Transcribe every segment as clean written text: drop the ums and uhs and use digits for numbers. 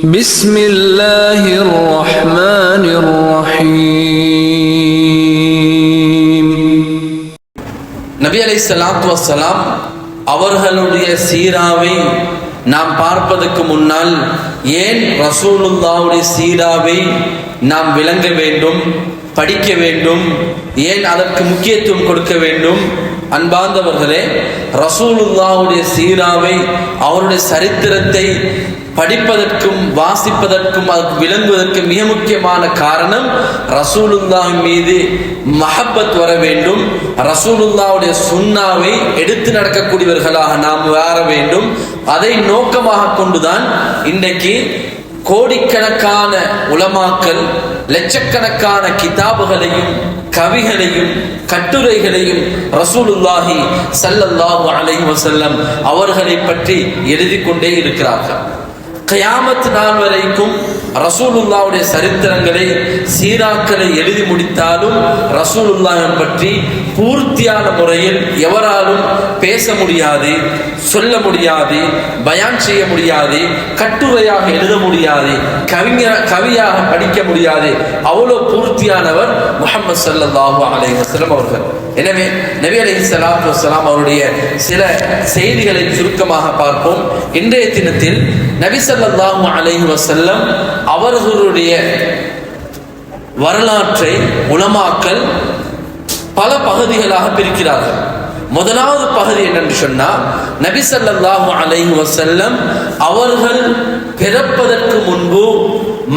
بسم الله الرحمن الرحيم. நபி அலைஹிஸ்ஸலாத்து வஸ்ஸலாம் அவர்களுடைய சீராவை நாம் பார்ப்பதற்கு முன்னால் ஏன் ரசூலுல்லாஹ்வுடைய சீராவை நாம் விளங்க வேண்டும், படிக்க வேண்டும், ஏன் அதற்கு முக்கியத்துவம் கொடுக்க வேண்டும்? அன்பார்ந்தவர்களே, ரசூலுல்லாஹ்வுடைய சீராவை, அவருடைய சரித்திரத்தை படிப்பதற்கும் வாசிப்பதற்கும் அதற்கு விளங்குவதற்கு மிக முக்கியமான காரணம் ரசூலுல்லாஹ் மீது மஹப்பத் வர வேண்டும். ரசூலுல்லாஹ்வுடைய சுன்னாவை எடுத்து நடக்கக்கூடியவர்களாக நாம் வாழ வேண்டும். அதை நோக்கமாக கொண்டுதான் இன்றைக்கு கோடிக்கணக்கான உலமாக்கள் லட்சக்கணக்கான கிதாபுகளையும் கவிகளையும் கட்டுரைகளையும் ரசூலுல்லாஹி ஸல்லல்லாஹு அலைஹி வஸல்லம் அவர்களை பற்றி எழுதி கொண்டே இருக்கிறார்கள். கியாமத் நாள் வரைக்கும் ரசூலுல்லாஹ்வுடைய சரித்திரங்களை சீராக்களை எழுதி முடித்தாலும் ரசூலுல்லாஹை பற்றி பூர்த்தியான முறையில் எவராலும் பேச முடியாது, சொல்ல முடியாது, பயான் செய்ய முடியாது, கட்டுரையாக எழுத முடியாது, கவியாக படிக்க முடியாது. அவ்வளோ பூர்த்தியானவர் முஹம்மது ஸல்லல்லாஹு அலைஹி வஸல்லம் அவர்கள். எனவே நபி அலைஹிஸ்ஸலாத்து வஸ்ஸலாம் அவருடைய சில செய்திகளை சுருக்கமாக பார்ப்போம். இன்றைய தினத்தில் நபி ஸல்லல்லாஹு அலைஹி வஸல்லம் அவர்களுடைய வரலாற்றை உலமாக்கள் பல பகுதிகளாக பிரிக்கிறார்கள். முதலாவது பகுதி என்னென்று சொன்னால், நபி ஸல்லல்லாஹு அலைஹி வஸல்லம் அவர்கள் பிறப்பதற்கு முன்பு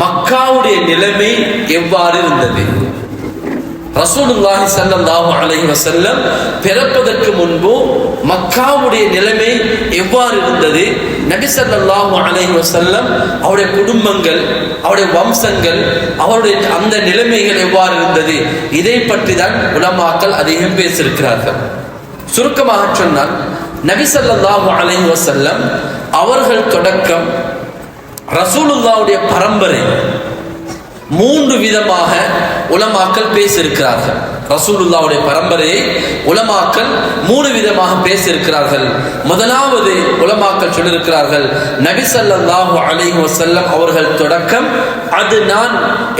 மக்காவுடைய நிலைமை எவ்வாறு இருந்தது? ரசூலுல்லாஹி ஸல்லல்லாஹு அலைஹி வஸல்லம் பிறப்பதற்கு முன்பு மக்காவுடைய நிலைமை எவ்வாறு இருந்தது? நபி ஸல்லல்லாஹு அலைஹி வஸல்லம் அவருடைய குடும்பங்கள், அவருடைய வம்சங்கள், அவருடைய அந்த நிலைமைகள் எவ்வாறு இருந்தது? இதை பற்றி தான் உலமாக்கள் அதிகம் பேசியிருக்கிறார்கள். சுருக்கமாக சொன்னால், நபி ஸல்லல்லாஹு அலைஹி வஸல்லம் அவர்கள் தொடக்கம் ரசூலுல்லாஹ்வுடைய பரம்பரை மூன்று விதமாக உலமாக்கள் பேசியிருக்கிறார்கள். ரசூலுல்லாஹ்வுடைய பரம்பரையை உலமாக்கள் மூணு விதமாக பேசியிருக்கிறார்கள். முதலாவது உலமாக்கள் சொல்லியிருக்கிறார்கள், நபி ஸல்லல்லாஹு அலைஹி வஸல்லம் அவர்கள் தொடக்கம் அத்னான்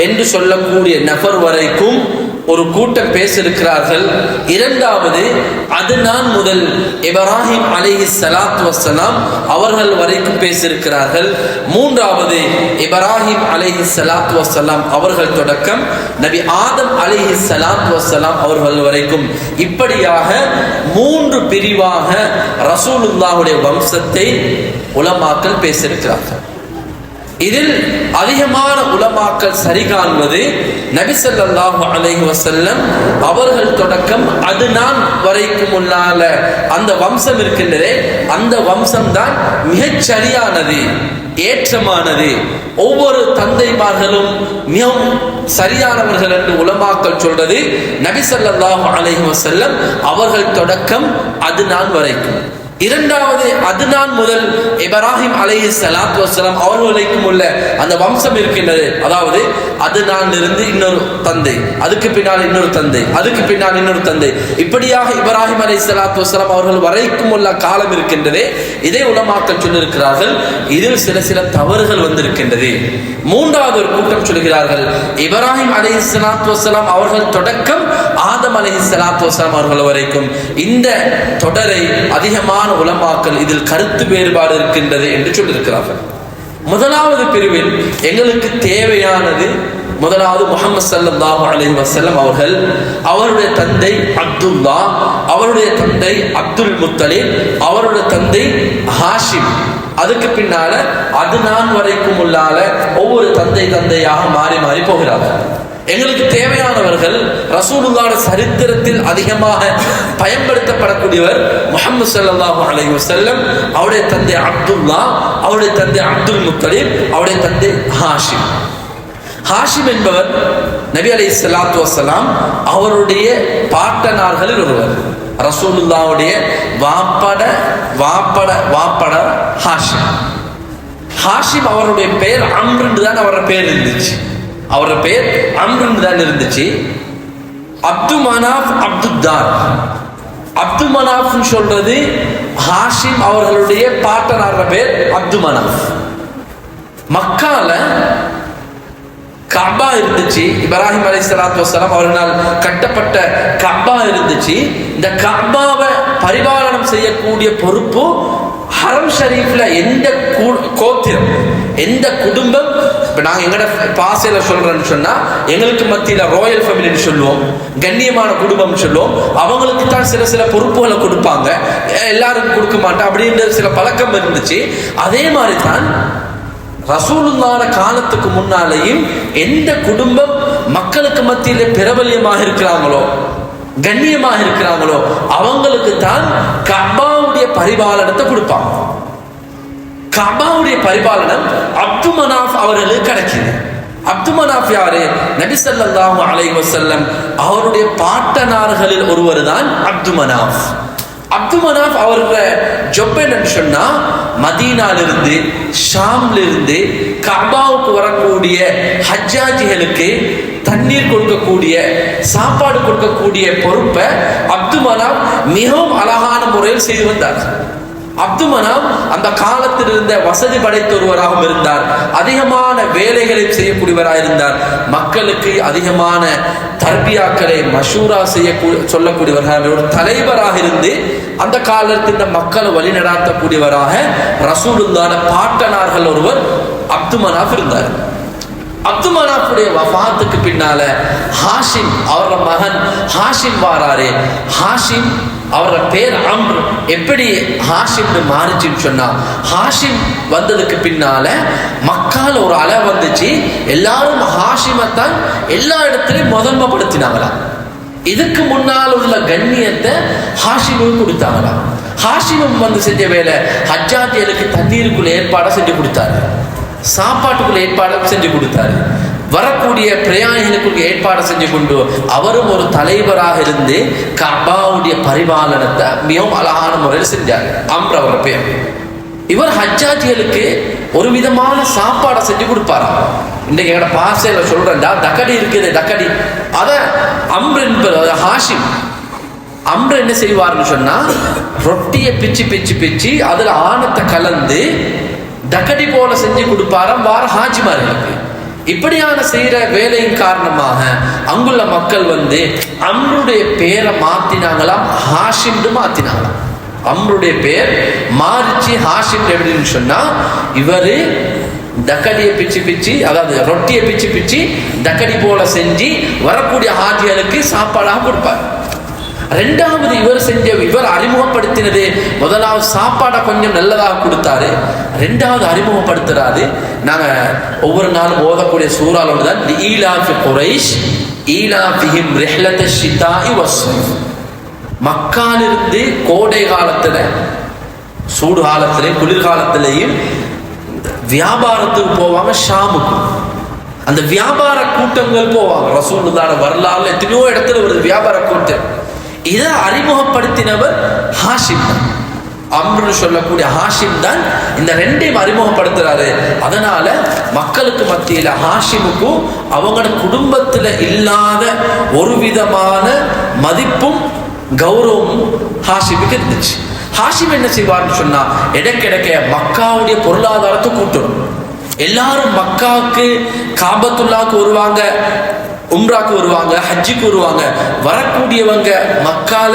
என்று சொல்லக்கூடிய நபர் வரைக்கும் ஒரு கூட்டம் பேசியிருக்கிறார்கள். இரண்டாவது அத்னான் முதல் இப்ராஹிம் அலைஹிஸ்ஸலாத்து வஸ்ஸலாம் அவர்கள் வரைக்கும் பேசியிருக்கிறார்கள். மூன்றாவது இப்ராஹிம் அலைஹிஸ்ஸலாத்து வஸ்ஸலாம் அவர்கள் தொடக்கம் நபி ஆதம் அலைஹிஸ்ஸலாத்து வஸ்ஸலாம் அவர்கள் வரைக்கும். இப்படியாக மூன்று பிரிவாக ரசூலுல்லாஹ்வுடைய வம்சத்தை உலமாக்கள் பேசியிருக்கிறார்கள். இதில் அதிகமான உலமாக்கள் சரி காண்பது, நபி ஸல்லல்லாஹு அலைஹி வஸல்லம் அவர்கள் தொடக்கம் அத்னான் வரைக்கும் உள்ள அந்த வம்சம் இருக்கின்றதே, அந்த வம்சம் தான் மிகச் சரியானது, ஏற்றமானது. ஒவ்வொரு தந்தைமார்களும் மிகவும் சரியானவர்கள் என்று உலமாக்கள் சொல்றது நபி ஸல்லல்லாஹு அலைஹி வஸல்லம் அவர்கள் தொடக்கம் அத்னான் வரைக்கும். இரண்டாவது அத்னான் முதல் இப்ராஹிம் அலைஹிஸ்ஸலாத்து வஸ்ஸலாம் அவர்களுக்கும் உள்ள அந்த வம்சம் இருக்கின்றது. அதாவது அத்னான் இருந்து இன்னொரு தந்தை, அதுக்கு பின்னால் இன்னொரு தந்தை, அதுக்கு பின்னால் இன்னொரு தந்தை, இப்படியாக இப்ராஹிம் அலைஹிஸ்ஸலாத்து வஸ்ஸலாம் அவர்கள் வரைக்கும் உள்ள காலம் இருக்கின்றதே, இதை உலமாக்கள் சொல்லியிருக்கிறார்கள். இதில் சில தவறுகள் வந்திருக்கின்றது. மூன்றாவது ஒரு கூட்டம் சொல்கிறார்கள், இப்ராஹிம் அலைஹிஸ்ஸலாத்து வஸ்ஸலாம் அவர்கள் தொடக்கம் ஆதம் அலைஹிஸ்ஸலாத்து வஸ்ஸலாம் அவர்கள் வரைக்கும். இந்த தொடரை அதிகமான உலமாக்கள் இதில் கருத்து வேறுபாடு இருக்கின்றது என்று சொல்லியிருக்கிறார்கள். முதலாவது பிரிவில் எங்களுக்கு தேவையானது, முதலாவது முஹம்மது ஸல்லல்லாஹு அலைஹி வஸல்லம் அவர்கள், அவருடைய தந்தை அப்துல்லா, அவருடைய தந்தை அப்துல் முத்தலிப், அவருடைய தந்தை ஹாஷிம், அதுக்கு பின்னால அத்னான் வரைக்கும் உள்ளால ஒவ்வொரு தந்தையாக மாறி மாறி போகிறார்கள். எங்களுக்கு தேவையானவர்கள் ரசூலுல்லாஹ்வுடைய சரித்திரத்தில் அதிகமாக பயன்படுத்தப்படக்கூடியவர் முஹம்மது ஸல்லல்லாஹு அலைஹி வஸல்லம், அவருடைய தந்தை அப்துல்லா, அவருடைய தந்தை அப்துல் முத்தலிப், அவருடைய தந்தை ஹாஷிம். ஹாஷிம் என்பவர் நபி அலைஹிஸ்ஸலாத்து வஸ்ஸலாம் அவருடைய பாட்டனார்களில் ஒருவர். ரசூலுல்லாஹ்வுடைய வாப்பட ஹாஷிம். ஹாஷிம் அவருடைய பெயர் அம்ர் என்று தான் அவருடைய பெயர் இருந்துச்சு. அவருடைய பெயர் அம்ர் தான் இருந்துச்சு. அப்து மனாஃப் அப்துத்தார், அப்து மனாஃப் சொல்றது ஹாஷிம் அவர்களுடைய பாட்டனார் பேர் அப்து மனாஃப். மக்கால கஅபா இருந்துச்சு. இப்ராஹிம் அலைஹிஸ்ஸலாத்து வஸ்ஸலாம் அவர்களால் கட்டப்பட்ட கஅபா இருந்துச்சு. இந்த கஅபாவை பரிபாலனம் செய்யக்கூடிய பொறுப்பு ஹரம் ஷரீஃப்ல எந்த கோத்திரம், எந்த குடும்பம், இப்போ நாங்கள் எங்கட பாசையில சொல்றேன்னு சொன்னா எங்களுக்கு மத்தியில் ராயல் ஃபேமிலின்னு சொல்லுவோம், கண்ணியமான குடும்பம்னு சொல்லுவோம். அவங்களுக்கு தான் சில பொறுப்புகளை கொடுப்பாங்க, எல்லாருக்கும் கொடுக்க மாட்டோம் அப்படின்ற சில பழக்கம் இருந்துச்சு. அதே மாதிரி தான் ரசூலுல்லாஹ் காலத்துக்கு முன்னாலேயும் எந்த குடும்பம் மக்களுக்கு மத்தியிலே பிரபல்யமாக இருக்கிறாங்களோ, கண்ணியமாக இருக்கிறாங்களோ, அவங்களுக்கு தான் கஅபாவுடைய பரிபாலனத்தை கொடுப்பாங்க. கஅபாவுடைய பரிபாலனம் அப்து மனாஃப் அவர்களுக்கு கிடைக்குது. அப்து மனாஃப் யாரு? நபி ஸல்லல்லாஹு அலைஹி வஸல்லம் அவருடைய பாட்டனார்களில் ஒருவர் தான் அப்து மனாஃப். அப்து மனாஃப் அவரோட ஜொப் என்னன்னு சொன்னா, மதீனாலிருந்து ஷாம்ல இருந்து கஅபாவுக்கு வரக்கூடிய ஹஜ்ஜாஜிகளுக்கு தண்ணீர் கொடுக்கக்கூடிய, சாப்பாடு கொடுக்கக்கூடிய பொறுப்பை அப்து மனாஃப் மிகவும் அழகான முறையில் செய்து வந்தார். அப்து மனாஃப் அந்த காலத்தில் இருந்த வசதி படைத்த ஒருவராகவும் இருந்தார், அதிகமான வேலைகளை செய்யக்கூடியவராக இருந்தார், மக்களுக்கு அதிகமான தர்பியாக்களை மஷூரா சொல்லக்கூடியவர்கள், ஒரு தலைவராக இருந்து அந்த காலத்தில் மக்களை வழிநடாத்தக்கூடியவராக ரசூலுல்லாஹ் பாட்டனார்கள் ஒருவர் அப்து மனாஃப் இருந்தார். அப்து மனாஃபுடைய வஃபாத்துக்கு பின்னால ஹாஷிம் அவரோட மகன் ஹாஷிம் வாராரு. ஹாஷிம் அவரோட பேர் அம்ர். எப்படி ஹாஷிம்னு மாறிச்சுன்னு சொன்னா, ஹாஷிம் வந்ததுக்கு பின்னால மக்கால ஒரு அலை வந்துச்சு, எல்லாரும் ஹாஷிமைத்தான் எல்லா இடத்துலையும் முதன்மைப்படுத்தினாங்களாம். இதுக்கு முன்னால் உள்ள கண்ணியத்தை ஹாஷிமுக்கு கொடுத்தாங்களாம். ஹாஷிமும் வந்து செஞ்ச வேலை ஹஜ்ஜாஜிகளுக்கு தண்ணீருக்குள்ள ஏற்பாடை செஞ்சு கொடுத்தாரு, சாப்பாட்டுக்குள்ள ஏற்பாடு செஞ்சு கொடுத்தாரு, வரக்கூடிய பிரயாணிகளுக்கு ஏற்பாடு செஞ்சு கொண்டு அவரும் ஒரு தலைவராக இருந்து கஅபாவுடைய பரிபாலனத்தை மிகவும் அழகான முறையில் செஞ்சார். அம்ர் அவர பேர். இவர் ஹஜ்ஜாஜிகளுக்கு ஒரு விதமான சாப்பாடை செஞ்சு கொடுப்பாரு. இன்னைக்கு எங்கட பாசையில சொல்றேன்டா, தக்கடி இருக்குது, தக்கடி. அத அம்ர் என்பது ஹாஷிம். அம்ர் என்ன செய்வார்னு சொன்னா, ரொட்டியை பிச்சு பிச்சு பிச்சு அதுல ஆணத்தை கலந்து தக்கடி போல செஞ்சு கொடுப்பாராம் வார ஹாஜிமார்களுக்கு. இப்படியான செய்யற வேலையின் காரணமாக அங்குள்ள மக்கள் வந்து அம்ருடைய பேரை மாத்தினாங்களாம், ஹாஷிம் மாத்தினாங்களாம். அம்ருடைய பேர் மாறிச்சு ஹாஷிம். எப்படின்னு சொன்னா, இவரு தக்கடியை பிச்சு பிச்சு, அதாவது ரொட்டியை பிச்சு பிச்சு தக்கடி போல செஞ்சு வரக்கூடிய ஹாஜிகளுக்கு சாப்பாடாக கொடுப்பார். ரெண்டாவது இவர் அறிமுகப்படுத்தினது, முதலாவது சாப்பாடை கொஞ்சம் நல்லதாக கொடுத்தாரு, ரெண்டாவது அறிமுகப்படுத்துறாரு. நாங்க ஒவ்வொரு நாளும் ஓதக்கூடிய சூறால தான் ஈலாஃபி குரைஷ் ஈலாஃபிஹிம் ரிஹ்லத்தஷ் ஷிதாஇ வஸ்ஸைஃப். மக்காலிருந்து கோடை காலத்துல, சூடு காலத்திலையும் குளிர்காலத்திலையும் வியாபாரத்துக்கு போவாங்க ஷாமுக்கு. அந்த வியாபார கூட்டங்கள் போவாங்க. ரசூலுல்லாஹ் வரலாறுல எத்தனையோ இடத்துல ஒரு வியாபார கூட்டம். இதை அறிமுகப்படுத்தினவர் ஹாஷிம் தான். அம்ருன்னு சொல்லக்கூடிய ஹாஷிம் தான் இந்த ரெண்டையும் அறிமுகப்படுத்துறாரு. அதனால மக்களுக்கு மத்தியில ஹாஷிமுக்கும் அவங்களோட குடும்பத்துல இல்லாத ஒரு விதமான மதிப்பும் கௌரவமும் ஹாஷிமுக்கு இருந்துச்சு. ஹாஷிம் என்ன செய்வார்னு சொன்னா, இடைக்கிடைக்க மக்காவுடைய பொருளாதாரத்தை கூட்டணும். எல்லாரும் மக்காவுக்கு காபத்துல்லாவுக்கு வருவாங்க, உம்ராக்கு வருவாங்க, ஹஜ்ஜுக்கு வருவாங்க. வரக்கூடியவங்க மக்கால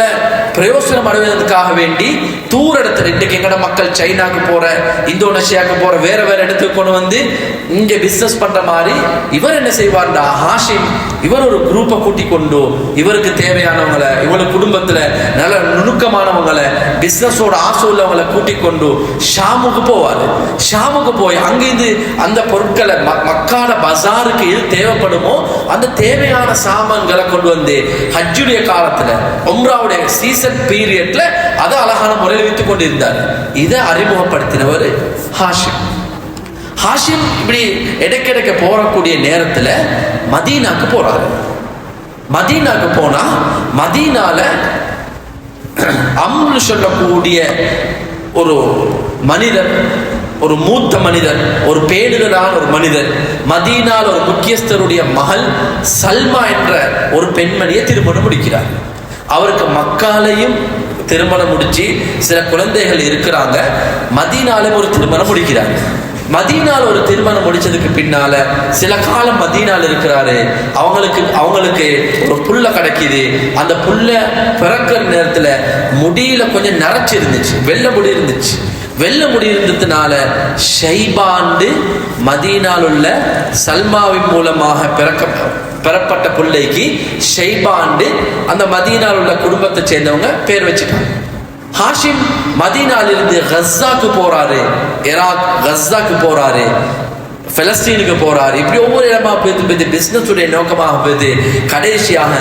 பிரயோசனம் அடைவதற்காக வேண்டி தூர இடத்துல, இன்றைக்கு எங்கட மக்கள் சைனாக்கு போற, இந்தோனேஷியாவுக்கு போற, வேற வேற இடத்துக்கு கொண்டு வந்து இங்க பிசினஸ் பண்ற மாதிரி இவர் என்ன செய்வார்டா, ஹாஷிம் இவர் ஒரு குரூப்பை கூட்டி கொண்டு இவருக்கு தேவையானவங்களை, இவங்க குடும்பத்துல நல்ல நுணுக்கமானவங்களை, பிசினஸோட ஆசை உள்ளவங்களை கூட்டி கொண்டு ஷாமுக்கு போவாரு. ஷாமுக்கு போய் அங்கிருந்து அந்த பொருட்களை மக்கால பஜாருக்கு எது தேவைப்படுமோ அந்த தேவையான சாமான்களை கொண்டு வந்து ஹஜ்ஜுடைய காலத்துல, உம்ராவுடைய சீசன் பீரியட்ல அதை அழகான முறையில் வித்துக் கொண்டிருந்தார். இதை அறிமுகப்படுத்தினவர் ஹாஷிம். ஹாஷிம் இப்படி இடைக்கிடைக்க போறக்கூடிய நேரத்துல மதீனாக்கு போறாரு. மதீனாக்கு போனா மதீனால அம்னு சொல்லக்கூடிய ஒரு மனிதர், ஒரு மூத்த மனிதர், ஒரு பேணுதலான ஒரு மனிதர், மதீனால ஒரு முக்கியஸ்தருடைய மகள் சல்மா என்ற ஒரு பெண்மணியை திருமணம் முடிக்கிறார். அவருக்கு மக்காலையும் திருமணம் முடிச்சு சில குழந்தைகள் இருக்கிறாங்க, மதீனாலையும் ஒரு திருமணம் முடிக்கிறாங்க. மதீனால ஒரு திருமணம் முடிச்சதுக்கு பின்னால சில காலம் மதீனால இருக்கிறாரு. அவங்களுக்கு ஒரு புல்ல கிடைக்குது. அந்த புல்ல பிறக்கிற நேரத்துல முடியில கொஞ்சம் நரைச்சு இருந்துச்சு, வெள்ளை முடி இருந்துச்சு. வெள்ளை முடி இருந்ததுனால ஷைபாண்டு மதீனால உள்ள சல்மாவின் மூலமாக பெறப்பட்ட பிள்ளைக்கு ஷைபாண்டு அந்த மதீனால உள்ள குடும்பத்தை சேர்ந்தவங்க பேர் வச்சுட்டாங்க. ஹாஷிம் மதீனாலிருந்து கஸாக்கு போறாரு, இராக் கஸாக்கு போறாரு, பலஸ்தீனுக்கு போறாரு. இப்படி ஒவ்வொரு இடமா போய் பிசினஸ் உடைய நோக்கமாக போய் கடைசியாக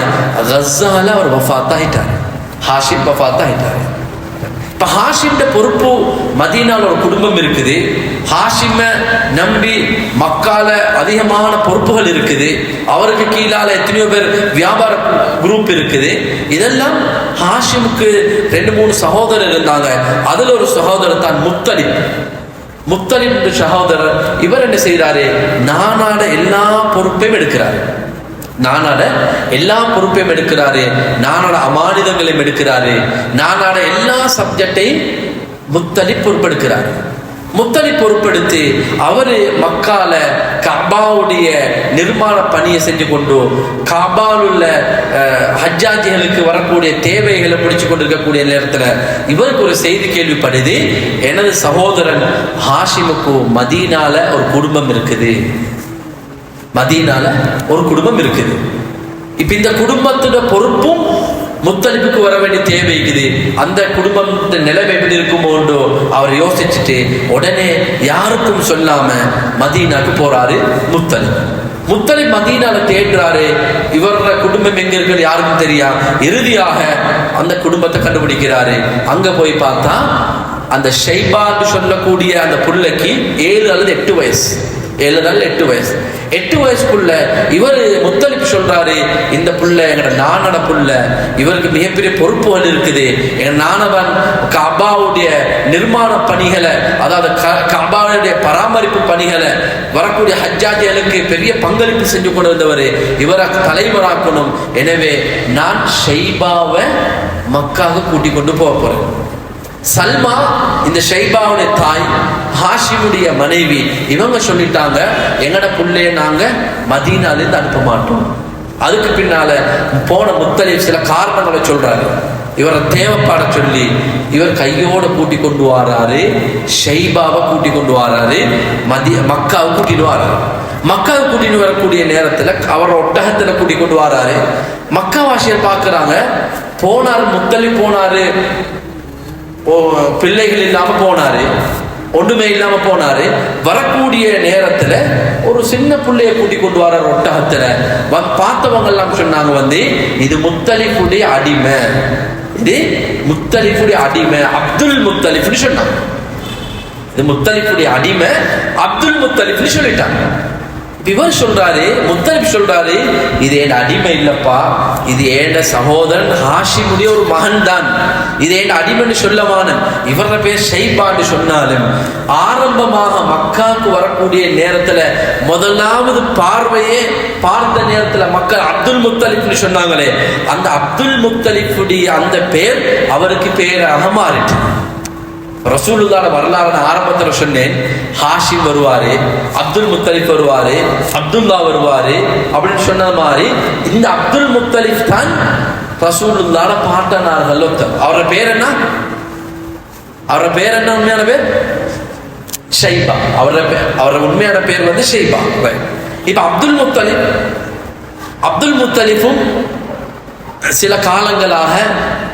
கஸால அவர் வஃபாத்தாயிட்டார். ஹாஷிம் வஃபாத்தாயிட்டார். இப்ப ஹாஷிம் பொறுப்பு மதீனால ஒரு குடும்பம் இருக்குது. ஹாஷிம நம்பி மக்கால அதிகமான பொறுப்புகள் இருக்குது. அவருக்கு கீழால எத்தனையோ பேர் வியாபார குரூப் இருக்குது. இதெல்லாம் ஹாஷிமுக்கு 2-3 சகோதரர் இருந்தாங்க. அதுல ஒரு சகோதரர் தான் முத்தலிப் சகோதரர். இவர் என்ன செய்யறாரு, நானாட எல்லா பொறுப்பையும் எடுக்கிறாரு. நானாட அமானிதங்களையும் எடுக்கிறாரு. நானாட எல்லா சப்ஜெக்டையும் முத்தலிப் பொறுப்பெடுக்கிறாரு. முத்தலிப் பொறுப்பெடுத்து அவரு மக்கால கபாவுடைய நிர்மாண பணியை செஞ்சு கொண்டு கபால் உள்ள ஹஜ்ஜாஜிகளுக்கு வரக்கூடிய தேவைகளை முடிச்சு கொண்டிருக்கக்கூடிய நேரத்துல இவருக்கு ஒரு செய்தி கேள்விப்படுது, எனது சகோதரன் ஹாஷிமுக்கு மதீனால ஒரு குடும்பம் இருக்குது. இப்ப இந்த குடும்பத்தோட பொறுப்பும் முத்தலிப்புக்கு வர வேண்டிய தேவை இருக்குது. அந்த குடும்பத்தின் நிலைமை எப்படி இருக்குமோ அவர் யோசிச்சுட்டு உடனே யாருக்கும் சொல்லாம மதீனாக்கு போறாரு. முத்தலிப் மதீனால தேடுறாரு. இவரோட குடும்பம் எங்க இருக்கு யாருக்கும் தெரியா. இறுதியாக அந்த குடும்பத்தை கண்டுபிடிக்கிறாரு. அங்க போய் பார்த்தா அந்த ஷைபான்னு சொல்லக்கூடிய அந்த புள்ளைக்கு 7 அல்லது 8 வயசு. 8 வயசுக்குள்ள இவர் முத்தலிப் சொல்றாரு, இந்த புள்ள எங்கட நானட புள்ள, இவருக்கு மிகப்பெரிய பொறுப்புகள் இருக்குது. எங்க நானவன் கபாவுடைய நிர்மாண பணிகளை, அதாவது கபாவுடைய பராமரிப்பு பணிகளை வரக்கூடிய ஹஜ்ஜாஜிகளுக்கு பெரிய பங்களிப்பு செஞ்சு கொண்டு வந்தவர், இவரை தலைவராக்கணும். எனவே நான் ஷைபாவை மக்காவுக்கு கூட்டிக் கொண்டு போக போறேன். சல்மா இந்த ஷைபாவுடைய தாய், ஹாஷிமுடைய மனைவி, இவங்க சொல்லிட்டாங்க எங்கட புள்ளைய நாங்க மதீனாலிருந்து அனுப்ப மாட்டோம். அதுக்கு பின்னால போன முத்தலிப் சில காரணங்களை சொல்றாரு. இவரை தேவைப்பாட சொல்லி இவர் கையோட கூட்டி கொண்டு வராரு. ஷைபாவை கூட்டி கொண்டு வராரு. மக்காவை கூட்டிட்டு வராரு. மக்காவை கூட்டிட்டு வரக்கூடிய நேரத்துல அவரை ஒட்டகத்துல கூட்டி கொண்டு வராரு. மக்காவாசியர் பாக்குறாங்க, போனாரு முத்தலிப் போனாரு, பிள்ளைகள் இல்லாம போனாரு, ஒன்றுமே இல்லாம போனாரு. வரக்கூடிய நேரத்துல ஒரு சின்ன பிள்ளைய கூட்டி கொண்டு வர ஒட்டகத்துல பார்த்தவங்க எல்லாம் சொன்னாங்க, இது முத்தலிஃபுடைய அடிமை, அப்துல் முத்தலிஃப்னு சொன்னாங்க. இது முத்தலிஃபுடைய அடிமை அப்துல் முத்தலிஃப்னு சொல்லிட்டாங்க. இவர் சொல்றாரு, முத்தலிப் சொல்றாரு, இது என் அடிமை இல்லப்பா, இது என் சகோதரன் ஹாஷிமுடைய ஒரு மகன் தான், இது என் அடிமைன்னு சொல்லமான. இவர பேர் ஷைபான்னு சொன்னாலும் ஆரம்பமாக மக்காவுக்கு வரக்கூடிய நேரத்துல முதலாவது பார்வையே பார்த்த நேரத்துல மக்கள் அப்துல் முத்தலிப்னு சொன்னாங்களே, அந்த அப்துல் முத்தலிஃபுடைய அந்த பேர் அவருக்கு பேராக மாறிட்டு. ரசூலுல்லாஹ் வரலாறு ஆரம்பத்துல சொன்னேன், ஹாஷிம் வருவாரு, அப்துல் முத்தலிப் வருவாரு, அப்துல்லா வருவாரு அப்படின்னு சொன்ன மாதிரி இந்த அப்துல் முத்தலிப் தான் ரசூலுல்லாஹ் பாட்டனார்கள். அவரோட பேர் என்ன? உண்மையான பேர் ஷைபா. அவரோட உண்மையான பேர் ஷைபா. இப்ப அப்துல் முத்தலிஃபும் சில காலங்களாக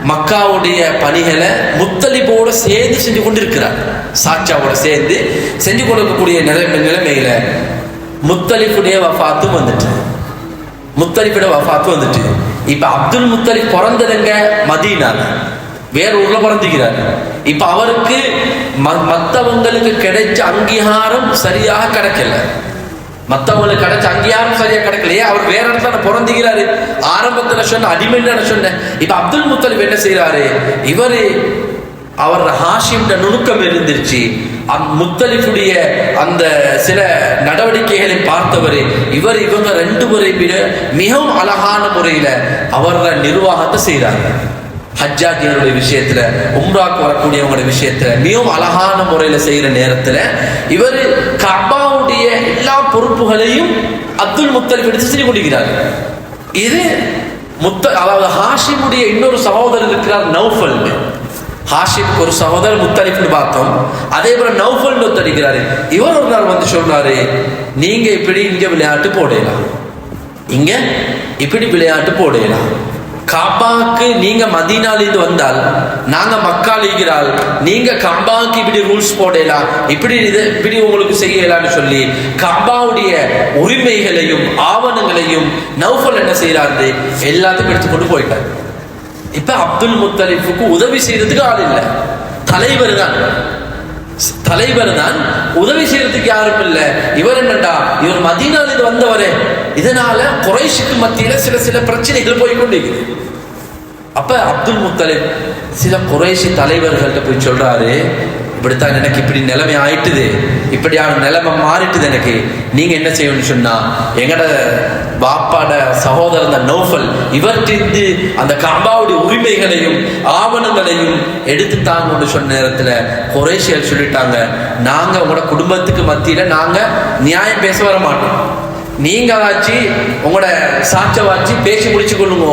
மக்காவுடைய பணிகளை முத்தலிபோடு சேர்ந்து செஞ்சு கொண்டிருக்கிறார். சாட்சாவோட சேர்ந்து செஞ்சு கொடுக்கக்கூடிய நிலைமையில முத்தலிஃபுடைய வஃபாத்தும் வந்துட்டு. இப்ப அப்துல் முத்தலிப் பிறந்ததுங்க மதீனால, வேற ஊர்ல பிறந்துக்கிறார். இப்ப அவருக்கு மற்றவங்களுக்கு கிடைச்ச அங்கீகாரம் சரியாக கிடைக்கல. மற்றவங்களுக்கு கிடைச்ச அங்கீகாரம் சரியா கிடைக்கலையே, அவர் வேற இடத்துல பிறந்துகிறாரு. ஆரம்பத்துல சொன்ன அடிமைன்னு சொன்னேன். இப்ப அப்துல் முத்தலிப் என்ன செய்யறாரு, அவர் ஹாஷிம் நுணுக்கம் இருந்துருச்சு. முத்தலிஃபுடைய அந்த சில நடவடிக்கைகளை பார்த்தவர் இவங்க 2 முறை விட மிகவும் அழகான முறையில அவர நிர்வாகத்தை செய்யறாரு. ஹஜ்ஜாஜியருடைய விஷயத்துல, உம்ராக்கு வரக்கூடியவங்களுடைய விஷயத்துல மிகவும் அழகான முறையில செய்யற நேரத்துல இவர் கஅபாவுடைய எல்லா பொறுப்புகளையும் அப்துல் முத்தலிப் எடுத்து செஞ்சு கொண்டிருக்கிறார். இது அதாவது ஹாஷிமுடைய இன்னொரு சகோதரர் இருக்கிறார் நௌஃபல். ஹாஷிமுக்கு ஒரு சகோதரர் முத்தலிப்னு பார்த்தோம். அதே போல நௌஃபல் ஒருத்தரிக்கிறாரு. இவர் ஒரு நாள் வந்து சொல்றாரு, நீங்க இப்படி இங்க விளையாட்டு போடலாம், இங்க இப்படி விளையாட்டு போடலாம். காபாக்கு நீங்க மதீனாலிருந்து வந்தால் நாங்க மக்கால் இருக்கிறாள், நீங்க காபாக்கு இப்படி ரூல்ஸ் போடலாம், இப்படி உங்களுக்கு செய்யலாம்னு சொல்லி காபாவுடைய உரிமைகளையும் ஆவணங்களையும் நௌஃபல் என்ன செய்யறாரு, எல்லாத்தையும் எடுத்துக்கொண்டு போயிட்டார். இப்ப அப்துல் முத்தலிஃபுக்கு உதவி செய்யறதுக்கு ஆள் இல்லை, தலைவர் தான், உதவி செய்யறதுக்கு யாரும் இல்லை. இவர் என்னண்டா, இவர் மதீனாலிருந்து வந்தவரே, இதனால குறைஷுக்கு மத்தியில சில பிரச்சனைகள் போய்கொண்டிருக்குது. அப்ப அப்துல் முத்தலிப் சில குறைஷி தலைவர்கள்ட்ட போய் சொல்றாரு, இப்படித்தான் எனக்கு இப்படி நிலைமை ஆயிட்டுது, இப்படியான நிலைமை மாறிட்டுது, எனக்கு நீங்க என்ன செய்யணும்னு சொன்னா, எங்கட பாப்பாட சகோதரன் நௌஃபல் இவற்றிருந்து அந்த கஅபாவுடைய உரிமைகளையும் ஆவணங்களையும் எடுத்துட்டாங்கன்னு சொன்ன நேரத்துல குறைஷியர் சொல்லிட்டாங்க, நாங்க உங்களோட குடும்பத்துக்கு மத்தியில நாங்க நியாயம் பேச வர மாட்டோம், நீங்க ஆச்சு உங்களோட சாட்ச வாச்சு பேசி முடிச்சு கொள்ளுங்க,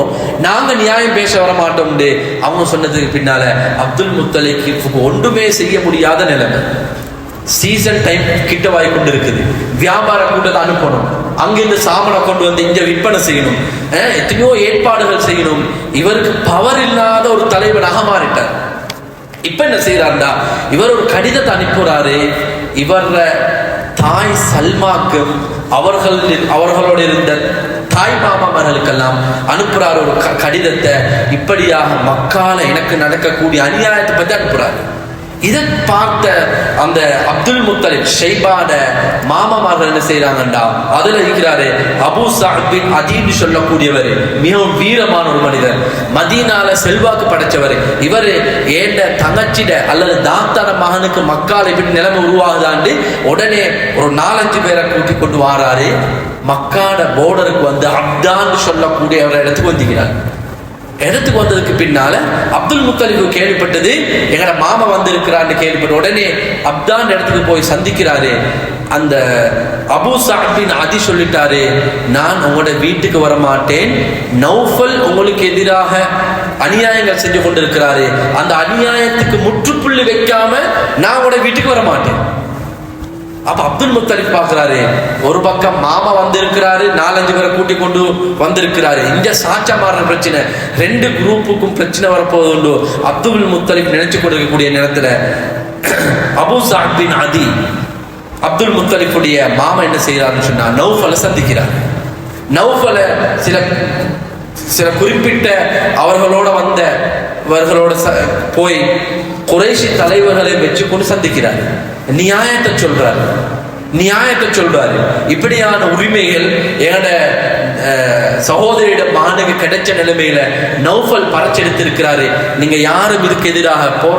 நாங்க நியாயம் பேச வர மாட்டோம். அவங்க சொன்னதுக்கு பின்னால அப்துல் முத்தலிஃபுக்கு ஒன்றுமே செய்ய முடியாத நிலைமை. சீசன் டைம் கிட்ட வாய் கொண்டு இருக்குது, வியாபார கூட்டத்தை அனுப்பணும், அங்கிருந்து சாமனை கொண்டு வந்து இங்க விற்பனை செய்யணும், எத்தனையோ ஏற்பாடுகள் செய்யணும். இவருக்கு பவர் இல்லாத ஒரு தலைவனாக மாறிட்டார். இப்ப என்ன செய்யறாருடா, இவர் ஒரு கடிதத்தை அனுப்புறாரு. இவர தாய் சல்மாக்கும் அவர்களோட இருந்த தாய் மாமாமார்களுக்கெல்லாம் அனுப்புறாரு ஒரு கடிதத்தை. இப்படியாக மக்கால எனக்கு நடக்கக்கூடிய அநியாயத்தை பத்தி அனுப்புறாரு. இதை பார்த்த அந்த அப்துல் முத்தலிப் ஷைபான மாமாமார்கள் என்ன செய்யறாங்கண்டா, அதுல இருக்கிறாரு அபூ ஸஅத் பின் அதீன்னு சொல்லக்கூடியவர், மிகவும் வீரமான ஒரு மனிதர், மதீனால செல்வாக்கு படைச்சவர். இவர் ஏண்ட தங்கச்சிட அல்லது தாத்தான மகனுக்கு மக்கால் இப்படி நிலைமை உருவாகுதாண்டு உடனே ஒரு 4-5 பேரை கூட்டி கொண்டு வாராரு. மக்காட போர்டருக்கு வந்து அப்தான்னு சொல்லக்கூடிய ஒரு இடத்துக்கு வந்துக்கிறார். இடத்துக்கு வந்ததுக்கு பின்னால அப்துல் முத்தலிப் கேள்விப்பட்டது, எங்கட மாமா வந்து இருக்கிறான்னு கேள்விப்பட்ட உடனே அப்தான் இடத்துக்கு போய் சந்திக்கிறாரு. அந்த அபூ ஸஅத் பின் அதி சொல்லிட்டாரு, நான் உங்களோட வீட்டுக்கு வர மாட்டேன், நௌஃபல் உங்களுக்கு எதிராக அநியாயங்கள் செஞ்சு கொண்டிருக்கிறாரு, அந்த அநியாயத்துக்கு முற்றுப்புள்ளி வைக்காம நான் உங்களோட வீட்டுக்கு வர மாட்டேன். அப்ப அப்துல் முத்தலிப் பாக்குறாரு, ஒரு பக்கம் மாமா வந்திருக்கிறாரு, 4-5 பேரை கூட்டி கொண்டு வந்திருக்கிறாரு, இங்க சாச்சா மாறுற பிரச்சனை, 2 குரூப்புக்கும் பிரச்சனை வரப்போது உண்டு. அப்துல் முத்தலிப் நினைச்சு கொண்டிருக்கக்கூடிய நேரத்துல அபூ ஸஅத் பின் அதி அப்துல் முத்தலிஃபுடைய மாமா என்ன செய்யறாருன்னு சொன்னா, நௌஃபலை சந்திக்கிறார். நௌஃபலை சில குறிப்பிட்ட அவர்களோட போய் குறைஷி தலைவர்களை வச்சு கொண்டு சந்திக்கிறார். நியாயத்தை சொல்றாரு. இப்படியான உரிமைகள் எங்கட சகோதரியிடம் மகனுக்கு கிடைச்ச நிலைமையில நௌஃபல் பறச்செடுத்திருக்கிறாரு, நீங்க யாரும் இதுக்கு எதிராக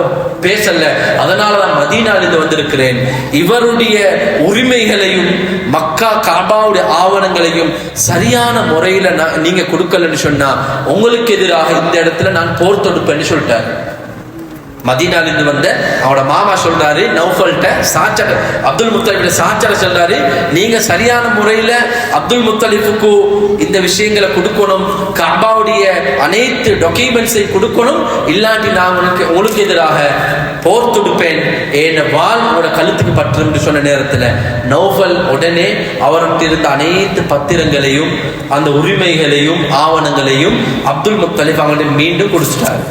பேசல, அதனாலதான் மதீனாலிருந்து வந்திருக்கிறேன். இவருடைய உரிமைகளையும் மக்கா காபாவுடைய ஆவணங்களையும் சரியான முறையில நீங்க கொடுக்கலன்னு சொன்னா உங்களுக்கு எதிராக இந்த இடத்துல நான் போர் தொடுப்பேன்னு சொல்லிட்டாரு. மதீனாலிருந்து வந்த அவனோட மாமா சொல்றாரு நௌஃபல்ட்ட சாச்சட அப்துல் முத்தலிஃப் சாச்சட சொல்றாரு, நீங்க சரியான முறையில அப்துல் முத்தலிஃபுக்கு இந்த விஷயங்களை கொடுக்கணும், கஅபாவுடைய அனைத்து டாக்குமெண்ட்ஸை கொடுக்கணும், இல்லாட்டி நான் உங்களுக்கு எதிராக போர் தொடுப்பேன், என் வாள் உங்களோட கழுத்துக்கு பற்றும் சொன்ன நேரத்துல நௌஃபல் உடனே அவர்கிட்ட இருந்த அனைத்து பத்திரங்களையும் அந்த உரிமைகளையும் ஆவணங்களையும் அப்துல் முத்தலிஃப் அவங்கள்ட்ட மீண்டும் கொடுத்துட்டாரு.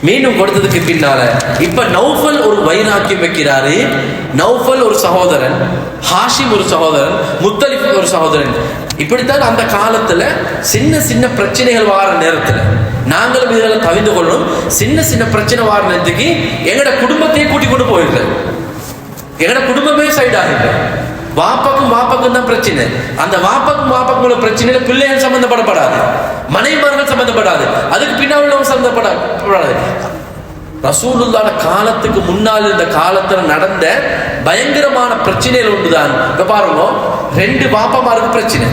மீண்டும் கொடுத்ததுக்கு பின்னால இப்ப நௌஃபல் ஒரு வைராக்கியம் வைக்கிறாரு. நௌஃபல் ஒரு சகோதரன், ஹாஷிம் ஒரு சகோதரன், முத்தலிஃப் ஒரு சகோதரன். இப்படித்தான் அந்த காலத்துல சின்ன பிரச்சனைகள் வார நேரத்துல நாங்களும் இதெல்லாம் தவிர்த்து கொள்ளணும். சின்ன பிரச்சனை வார நேரத்துக்கு எங்கட குடும்பத்தையே கூட்டி கொண்டு போயிருக்கேன், எங்கட குடும்பமே சைட் ஆகிட்டு, வாப்பக்கும் தான் பிரச்சனை. அந்த வாப்பக்கும் உள்ள பிரச்சனையில பிள்ளைகள் சம்பந்தப்படப்படாது, மனைவிமார்கள் சம்பந்தப்படாது, அதுக்கு பின்னால் சம்பந்தப்படாது. ரசூலுல்லாஹ் காலத்துக்கு முன்னால் இந்த காலத்துல நடந்த பயங்கரமான பிரச்சனைகள் ஒன்றுதான். இப்ப பாருங்க, 2 வாப்பமாருக்கு பிரச்சனை,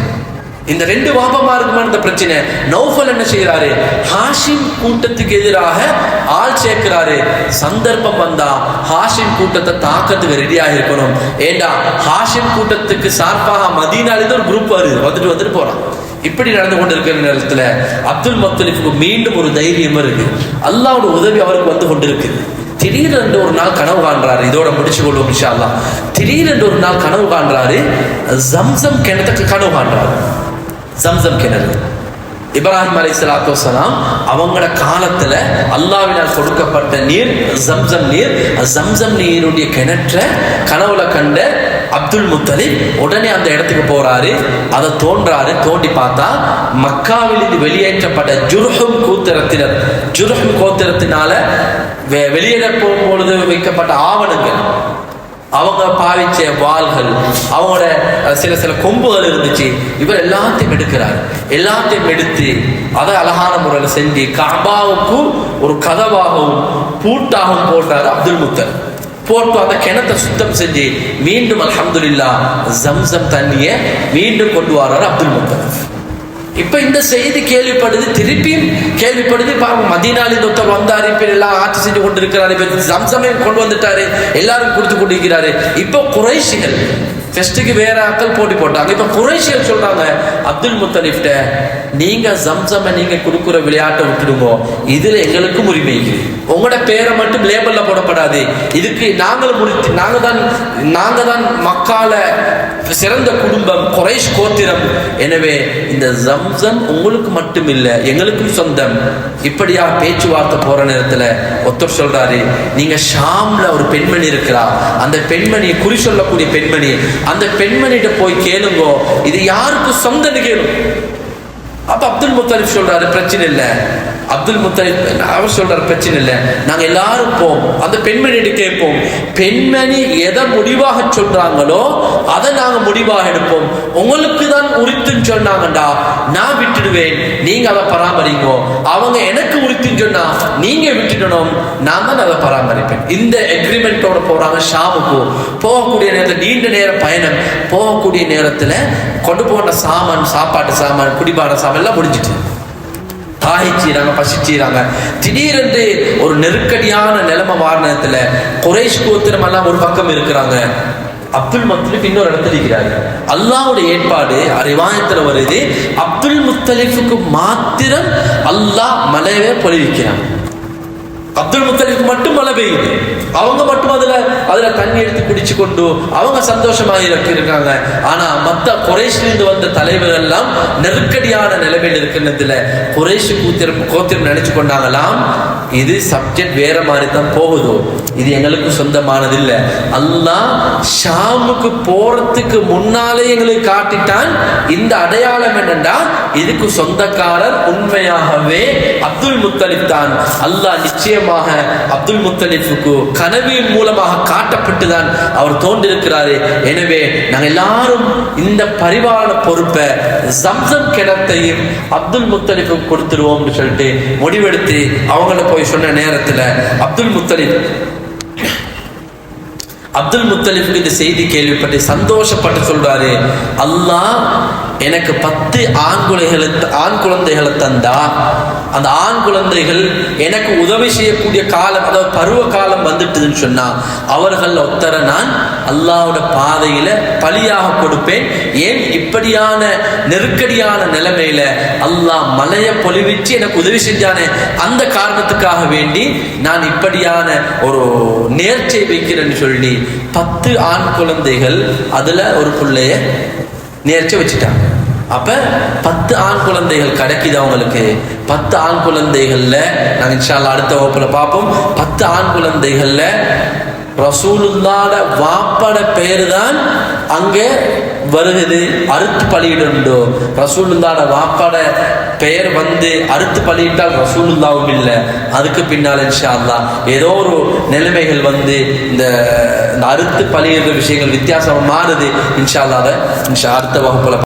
இந்த ரெண்டு வாப்பமாருக்குமா இந்த பிரச்சனை. நௌஃபல் என்ன செய்யறாரு, ஹாஷிம் கூட்டத்துக்கு எதிராக ஆள் சேர்க்கிறாரு. சந்தர்ப்பம் வந்தா ஹாஷிம் கூட்டத்தை தாக்கத்துக்கு ரெடியாக இருக்கணும். ஏண்டா ஹாஷிம் கூட்டத்துக்கு சார்பாக மதீனாலிருந்து ஒரு குரூப் வந்துட்டு போறான். இப்படி நடந்து கொண்டிருக்கிற நேரத்துல அப்துல் முத்தலிஃபுக்கு மீண்டும் ஒரு தைரியம் இருக்கு. அல்லாஹ்வுடைய உதவி அவருக்கு வந்து கொண்டிருக்குது. திடீரென்று ஒரு நாள் கனவு காண்றாரு. இதோட முடிச்சு கொள்வோம் இன்ஷா அல்லாஹ். திடீரென்று ஒரு நாள் கனவு காண்றாரு, ஜம்சம் கிணத்துக்கு கனவு காண்றாரு. ஜம்சம் கிணறு இப்ராஹிம் அலைஹிஸ்ஸலாத்து வஸ்ஸலாம் அவங்களோட காலத்துல அல்லாஹ்வினால் கொடுக்கப்பட்ட நீர் ஜம்சம் நீர். ஜம்சம் நீருடைய கிணற்ற கனவுல கண்ட அப்துல் முத்தலிப் உடனே அந்த இடத்துக்கு போறாரு. அதை தோண்டி பார்த்தா மக்காவிலிருந்து வெளியேற்றப்பட்ட ஜுர்ஹும் கோத்திரத்தினால வெளியேற போகும்பொழுது வைக்கப்பட்ட ஆவணங்கள், அவங்க பாவிச்ச வாள்கள், அவங்களோட சில கொம்புகள் இருந்துச்சு. இவர் எல்லாத்தையும் எடுக்கிறார். எல்லாத்தையும் எடுத்து அதை அழகான முறையில் செஞ்சு கஅபாவுக்கு ஒரு கதவாகவும் பூட்டாகவும் போட்டார் அப்துல் முத்தலிப். போட்டு அந்த கிணத்தை சுத்தம் செஞ்சு மீண்டும் அல்ஹம்துலில்லாஹ் ஜம்சம் தண்ணியை மீண்டும் கொண்டு வர்றாரு அப்துல் முத்தலிப். இப்ப இந்த செய்தி கேள்விப்படுது, திருப்பியும் கேள்விப்படுது. பாருங்க, மதீனாலிருந்து ஒருத்தர் வந்தாரு, இப்ப எல்லாம் ஆட்சி செஞ்சு கொண்டு இருக்கிறாரு, இப்ப ஜம்சமே கொண்டு வந்துட்டாரு, எல்லாரும் கொடுத்து கொண்டிருக்கிறாரு. இப்போ குறைஷிகள் ஃபெஸ்ட்டுக்கு வேற ஆட்கள் போட்டி போட்டாங்க. இப்ப குறைஷிகள் சொல்றாங்க அப்துல் முத்தலிப்ட, நீங்க ஜம்சமை நீங்க கொடுக்குற விளையாட்டை விட்டுடுங்க, இதுல எங்களுக்கும் உரிமை. உங்களோட பேரை மட்டும் லேபிள்ல போடப்படாது. இதுக்கு நாங்க தான் மக்கால சிறந்த குடும்பம், குறைஷ் கோத்திரம். எனவே இந்த ஜம்சம் உங்களுக்கு மட்டும் இல்லை, எங்களுக்கும் சொந்தம். இப்படியா பேச்சுவார்த்தை போற நேரத்துல ஒருத்தர் சொல்றாரு, நீங்க ஷாம்ல ஒரு பெண்மணி இருக்கிறா, அந்த பெண்மணியை குறி சொல்லக்கூடிய பெண்மணி, அந்த பெண்மணிகிட்ட போய் கேளுங்கோ, இது யாருக்கு சொந்தன்னு கேளுங்க. அப்ப அப்துல் முத்தலிப் சொல்றாரு, பிரச்சனை இல்லை. அப்துல் முத்தலிப் அவர் சொல்றாரு, பிரச்சனை இல்லை, நாங்க எல்லாரும் போம், அந்த பெண்மணியிட்ட கேட்போம், பெண்மணி எதை முடிவாக சொல்றாங்களோ அதை நாங்க முடிவாக எடுப்போம். உங்களுக்கு தான் உரித்துன்னு சொன்னாங்கண்டா நான் விட்டுடுவேன், நீங்க அதை பராமரிங்க. அவங்க எனக்கு உரித்துன்னு சொன்னா நீங்க விட்டுடணும், நான் தான் அதை பராமரிப்பேன். இந்த எக்ரிமெண்டோட போறாங்க ஷாமுக்கு. போகக்கூடிய நேரத்தில் நீண்ட நேர பயணம், போகக்கூடிய நேரத்துல கொண்டு போன சாமான், சாப்பாட்டு சாமான், குடிபான சாமான் எல்லாம் முடிஞ்சிட்டு தாகிச்சீராங்க, பசிச்சீராங்க. திடீரென்று ஒரு நெருக்கடியான நிலைமை வாரணத்துல குறைஷ் கோத்திரம் எல்லாம் ஒரு பக்கம் இருக்கிறாங்க, அப்துல் முத்தலிப் இன்னொரு இடத்துல இருக்கிறாரு. அல்லாஹ்வுடைய ஏற்பாடு ரிவாயத்துல வருது, அப்துல் முத்தலிஃபுக்கு மாத்திரம் அல்லாஹ் மலையவே பொழிவிக்கிறான். அப்துல் முத்தலிப் மட்டும் மழை பெய்யுது, அவங்க மட்டும் அதுல தண்ணி எடுத்து குடிச்சு கொண்டு அவங்க சந்தோஷமாக இருக்காங்க. ஆனா மத்த குறைஷிலிருந்து வந்த தலைவர்கள் எல்லாம் நெருக்கடியான நிலைமையில் இருக்கிறதுல குறைஷ் கோத்திரம் நினைச்சு கொண்டாங்களாம், இது சப்ஜெக்ட் வேற மாதிரி தான் போகுதோ, இது எங்களுக்கு சொந்தமானது இல்லை. அல்லாஹ் ஷாமுக்கு போறதுக்கு முன்னாலே எங்களுக்கு காட்டிட்டான். இந்த அடையாளம் என்னன்னா, இதுக்கு சொந்தக்காரர் உண்மையாகவே அப்துல் முத்தலிப் தான். அல்லாஹ் நிச்சயமாக அப்துல் முத்தலிஃபுக்கு கனவின் மூலமாக காட்டப்பட்டுதான் அவர் தோன்றிருக்கிறாரு. எனவே நாங்கள் எல்லாரும் இந்த பரிவார பொறுப்பை ஜம்சம் கிணத்தையும் அப்துல் முத்தலிஃபுக்கு கொடுத்துருவோம்னு சொல்லிட்டு முடிவெடுத்து அவங்கள போய் சொன்ன நேரத்தில் அப்துல் முத்தலிஃபுக்கு இந்த செய்தி கேள்விப்பட்டு சந்தோஷப்பட்டு சொல்றாரு, அல்லாஹ் எனக்கு 10 ஆண் குழந்தைகளை தந்தா, அந்த ஆண் குழந்தைகள் எனக்கு உதவி செய்யக்கூடிய காலம், அதாவது பருவ காலம் வந்துட்டுதுன்னு சொன்னா அவர்கள் ஒத்தர நான் அல்லாஹ்வோட பாதையில பலியாக கொடுப்பேன். ஏன் இப்படியான நெருக்கடியான நிலைமையில அல்லாஹ் மலையை பொழிவிச்சு எனக்கு உதவி செஞ்சானே, அந்த காரணத்துக்காக வேண்டி நான் இப்படியான ஒரு நேர்ச்சை வைக்கிறேன்னு சொல்லி 10 ஆண் குழந்தைகள் அதுல ஒரு பிள்ளைய நேர்ச்சி வச்சுட்டாங்க. அப்ப 10 ஆண் குழந்தைகள் கிடைக்குது அவங்களுக்கு. 10 ஆண் குழந்தைகள்ல நாங்க இன்ஷா அல்லாஹ் அடுத்த வகுப்புல பார்ப்போம். 10 ஆண் குழந்தைகள்ல ரசூலுல்லாஹ்ட வாப்பட பேரு தான் அங்க வருகிறது. அறுத்து பலியிடுண்டோ, ரசூலுல்லாஹ்ட வாப்பட பெயர் வந்து அறுத்து பலியிட்டால் ரசூலுல்லாஹ்வும் இல்லை. அதுக்கு பின்னால் இன்ஷா அல்லாஹ் ஏதோ ஒரு நிலைமைகள் வந்து இந்த அறுத்து பலியிடுற விஷயங்கள் வித்தியாசமா மாறுது. இன்ஷா அல்லாஹ் அடுத்த வகுப்புல